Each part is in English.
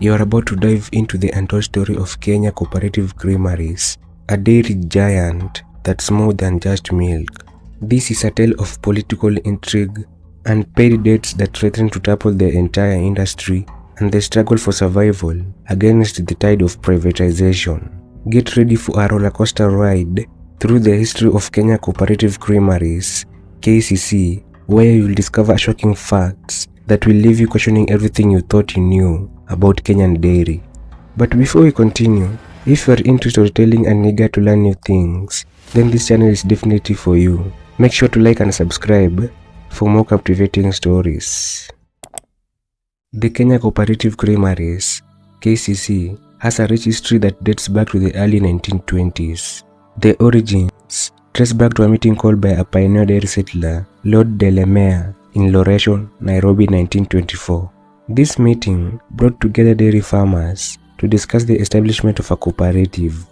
You are about to dive into the untold story of Kenya Cooperative Creameries, a dairy giant that's more than just milk. This is a tale of political intrigue and paid debts that threaten to topple the entire industry and the struggle for survival against the tide of privatization. Get ready for a rollercoaster ride through the history of Kenya Cooperative Creameries, KCC, where you'll discover shocking facts that will leave you questioning everything you thought you knew about Kenyan dairy. But before we continue, if you are into storytelling and eager to learn new things, then this channel is definitely for you. Make sure to like and subscribe for more captivating stories. The Kenya Cooperative Creameries, KCC, has a rich history that dates back to the early 1920s. The origins trace back to a meeting called by a pioneer dairy settler, Lord Delamere, in Loration, Nairobi, 1924. This meeting brought together dairy farmers to discuss the establishment of a cooperative.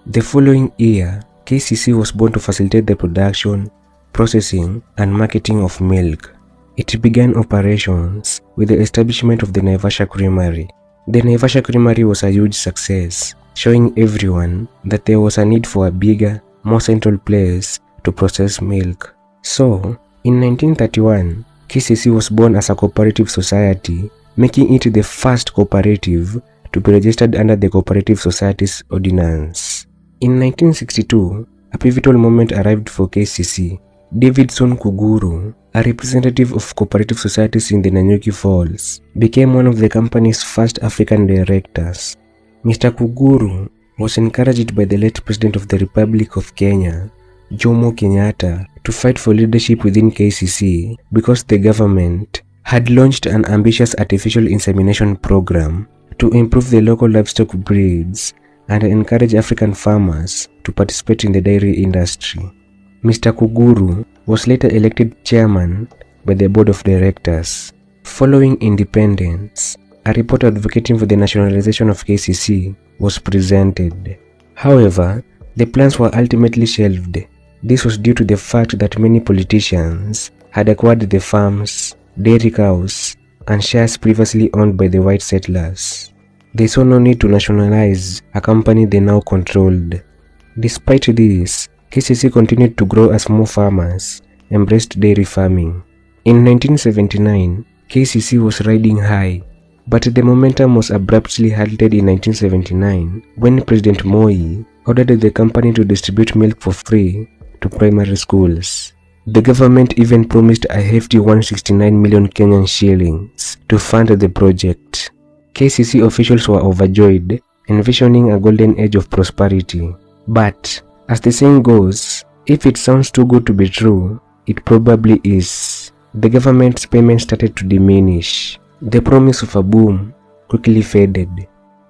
The following year, KCC was born to facilitate the production, processing, and marketing of milk. It began operations with the establishment of the Naivasha Creamery. The Naivasha Creamery was a huge success, showing everyone that there was a need for a bigger, more central place to process milk. So, in 1931, KCC was born as a cooperative society, making it the first cooperative to be registered under the Cooperative Societies Ordinance. In 1962, a pivotal moment arrived for KCC. Davidson Kuguru, a representative of cooperative societies in the Nanyuki Falls, became one of the company's first African directors. Mr. Kuguru was encouraged by the late President of the Republic of Kenya, Jomo Kenyatta, to fight for leadership within KCC because the government had launched an ambitious artificial insemination program to improve the local livestock breeds and encourage African farmers to participate in the dairy industry. Mr. Kuguru was later elected chairman by the board of directors. Following independence, a report advocating for the nationalization of KCC was presented. However, the plans were ultimately shelved. This was due to the fact that many politicians had acquired the farms, dairy cows, and shares previously owned by the white settlers. They saw no need to nationalize a company they now controlled. Despite this, KCC continued to grow as more farmers embraced dairy farming. In 1979, KCC was riding high, but the momentum was abruptly halted in 1979 when President Moi ordered the company to distribute milk for free to primary schools. The government even promised a hefty 169 million Kenyan shillings to fund the project. KCC officials were overjoyed, envisioning a golden age of prosperity. But, as the saying goes, if it sounds too good to be true, it probably is. The government's payments started to diminish. The promise of a boom quickly faded.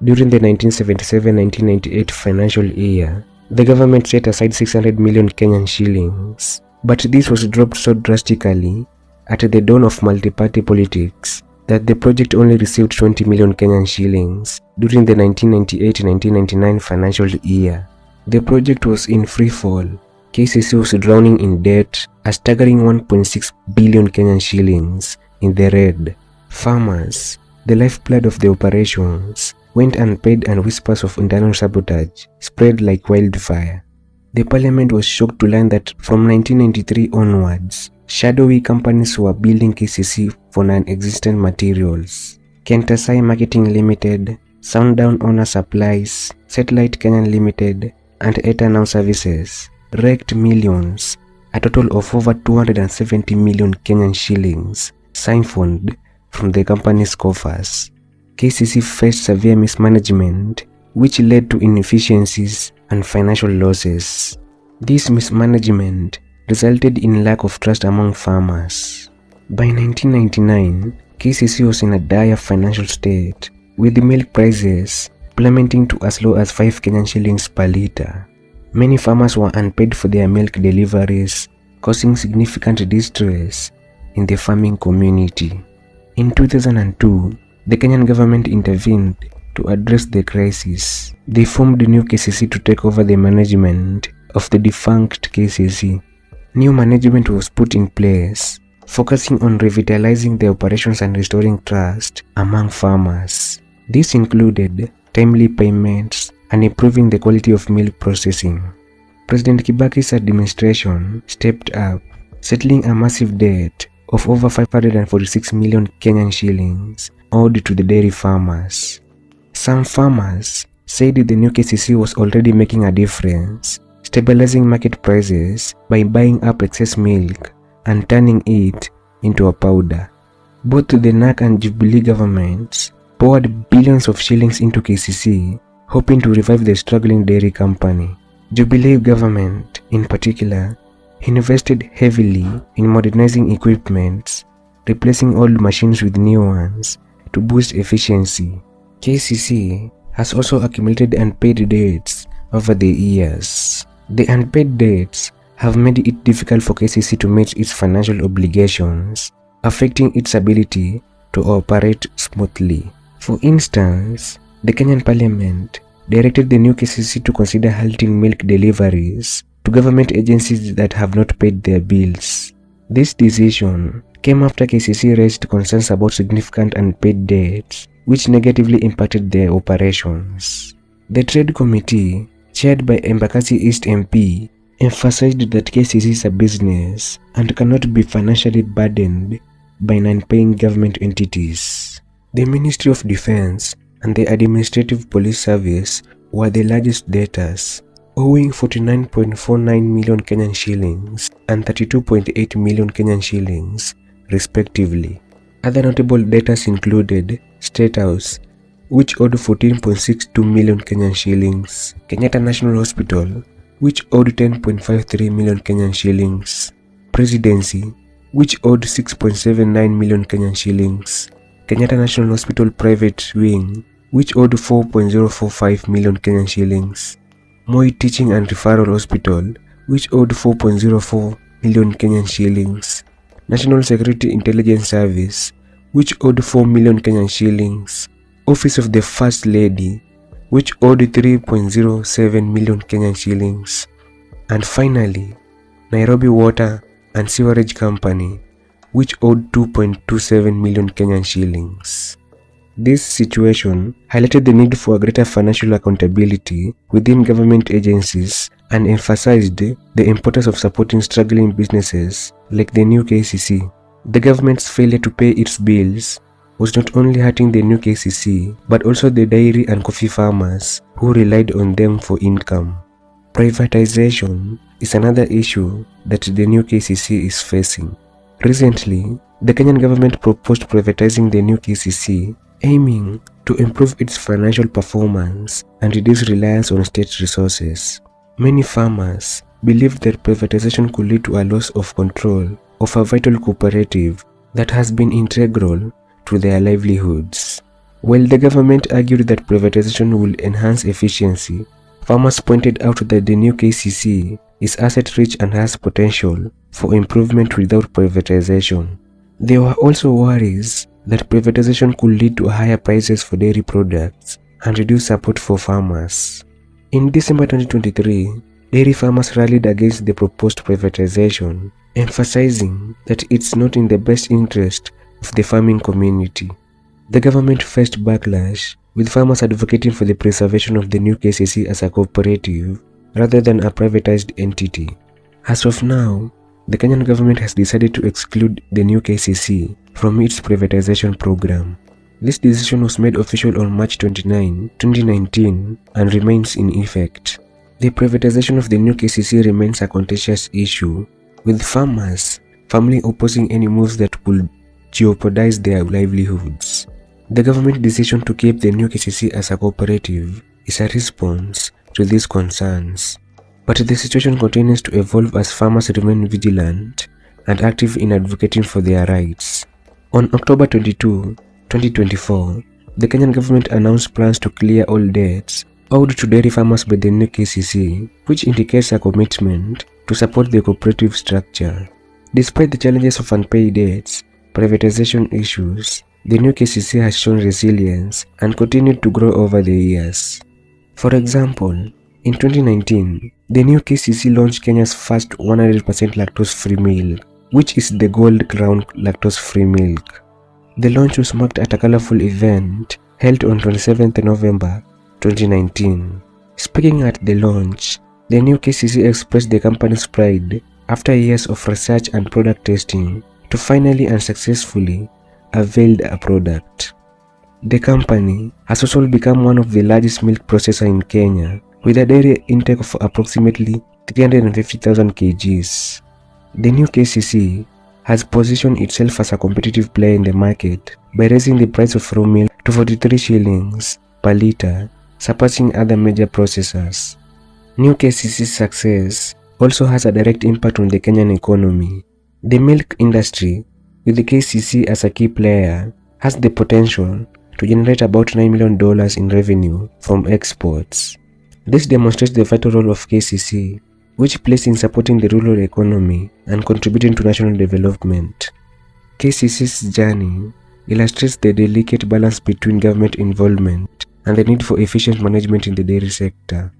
During the 1977-1998 financial year, the government set aside 600 million Kenyan shillings. But this was dropped so drastically at the dawn of multi-party politics that the project only received 20 million Kenyan shillings during the 1998-1999 financial year. The project was in free fall. KCC was drowning in debt, a staggering 1.6 billion Kenyan shillings in the red. Farmers, the lifeblood of the operations, went unpaid, and whispers of internal sabotage spread like wildfire. The parliament was shocked to learn that from 1993 onwards, shadowy companies were building KCC for non-existent materials. Kentasai Marketing Limited, Sundown Owner Supplies, Satellite Kenyan Limited, and Eta Now Services wrecked millions, a total of over 270 million Kenyan shillings siphoned from the company's coffers. KCC faced severe mismanagement, which led to inefficiencies and financial losses. This mismanagement resulted in lack of trust among farmers. By 1999, KCC was in a dire financial state, with the milk prices plummeting to as low as 5 Kenyan shillings per liter. Many farmers were unpaid for their milk deliveries, causing significant distress in the farming community. In 2002, the Kenyan government intervened to address the crisis. They formed the new KCC to take over the management of the defunct KCC. New management was put in place, focusing on revitalizing the operations and restoring trust among farmers. This included timely payments and improving the quality of milk processing. President Kibaki's administration stepped up, settling a massive debt of over 546 million Kenyan shillings owed to the dairy farmers. Some farmers said the new KCC was already making a difference, stabilizing market prices by buying up excess milk and turning it into a powder. Both the NAC and Jubilee governments poured billions of shillings into KCC, hoping to revive the struggling dairy company. Jubilee government, in particular, invested heavily in modernizing equipment, replacing old machines with new ones to boost efficiency. KCC has also accumulated unpaid debts over the years. The unpaid debts have made it difficult for KCC to meet its financial obligations, affecting its ability to operate smoothly. For instance, the Kenyan Parliament directed the new KCC to consider halting milk deliveries to government agencies that have not paid their bills. This decision came after KCC raised concerns about significant unpaid debts, which negatively impacted their operations. The Trade Committee, chaired by Embakasi East MP, emphasized that KCC is a business and cannot be financially burdened by non-paying government entities. The Ministry of Defense and the Administrative Police Service were the largest debtors, owing 49.49 million Kenyan shillings and 32.8 million Kenyan shillings, respectively. Other notable debtors included State House, which owed 14.62 million Kenyan shillings, Kenyatta National Hospital, which owed 10.53 million Kenyan shillings, Presidency, which owed 6.79 million Kenyan shillings, Kenyatta National Hospital Private Wing, which owed 4.045 million Kenyan shillings, Moi Teaching and Referral Hospital, which owed 4.04 million Kenyan shillings, National Security Intelligence Service, which owed 4 million Kenyan shillings, Office of the First Lady, which owed 3.07 million Kenyan shillings, and finally, Nairobi Water and Sewerage Company, which owed 2.27 million Kenyan shillings. This situation highlighted the need for greater financial accountability within government agencies and emphasized the importance of supporting struggling businesses like the new KCC. The government's failure to pay its bills was not only hurting the new KCC but also the dairy and coffee farmers who relied on them for income. Privatization is another issue that the new KCC is facing. Recently, the Kenyan government proposed privatizing the new KCC, aiming to improve its financial performance and reduce reliance on state resources. Many farmers believed that privatization could lead to a loss of control of a vital cooperative that has been integral to their livelihoods. While the government argued that privatization will enhance efficiency, farmers pointed out that the new KCC is asset-rich and has potential for improvement without privatization. There were also worries that privatization could lead to higher prices for dairy products and reduce support for farmers. In December 2023, dairy farmers rallied against the proposed privatization, emphasizing that it's not in the best interest of the farming community. The government faced backlash, with farmers advocating for the preservation of the new KCC as a cooperative rather than a privatized entity. As of now, the Kenyan government has decided to exclude the new KCC from its privatization program. This decision was made official on March 29, 2019 and remains in effect. The privatization of the new KCC remains a contentious issue, with farmers firmly opposing any moves that would jeopardize their livelihoods. The government decision to keep the new KCC as a cooperative is a response to these concerns, but the situation continues to evolve as farmers remain vigilant and active in advocating for their rights. On October 22, 2024, the Kenyan government announced plans to clear all debts owed to dairy farmers by the new KCC, which indicates a commitment to support the cooperative structure. Despite the challenges of unpaid debts, privatization issues, the new KCC has shown resilience and continued to grow over the years. For example, in 2019, the new KCC launched Kenya's first 100% lactose-free milk, which is the Gold Crown lactose-free milk. The launch was marked at a colorful event held on 27th November 2019. Speaking at the launch, the new KCC expressed the company's pride after years of research and product testing to finally and successfully unveil a product. The company has also become one of the largest milk processors in Kenya, with a daily intake of approximately 350,000 kgs. The new KCC has positioned itself as a competitive player in the market by raising the price of raw milk to 43 shillings per liter, surpassing other major processors. New KCC's success also has a direct impact on the Kenyan economy. The milk industry, with the KCC as a key player, has the potential to generate about $9 million in revenue from exports. This demonstrates the vital role of KCC, which plays in supporting the rural economy and contributing to national development. KCC's journey illustrates the delicate balance between government involvement and the need for efficient management in the dairy sector.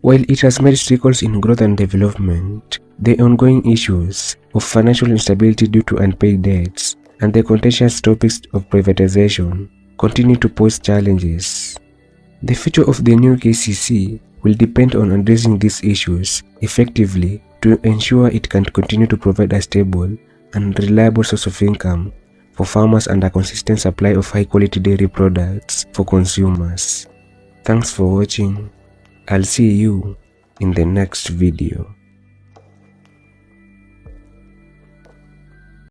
While it has made strides in growth and development, the ongoing issues of financial instability due to unpaid debts and the contentious topics of privatization continue to pose challenges. The future of the new KCC will depend on addressing these issues effectively to ensure it can continue to provide a stable and reliable source of income for farmers and a consistent supply of high-quality dairy products for consumers. Thanks for watching. I'll see you in the next video.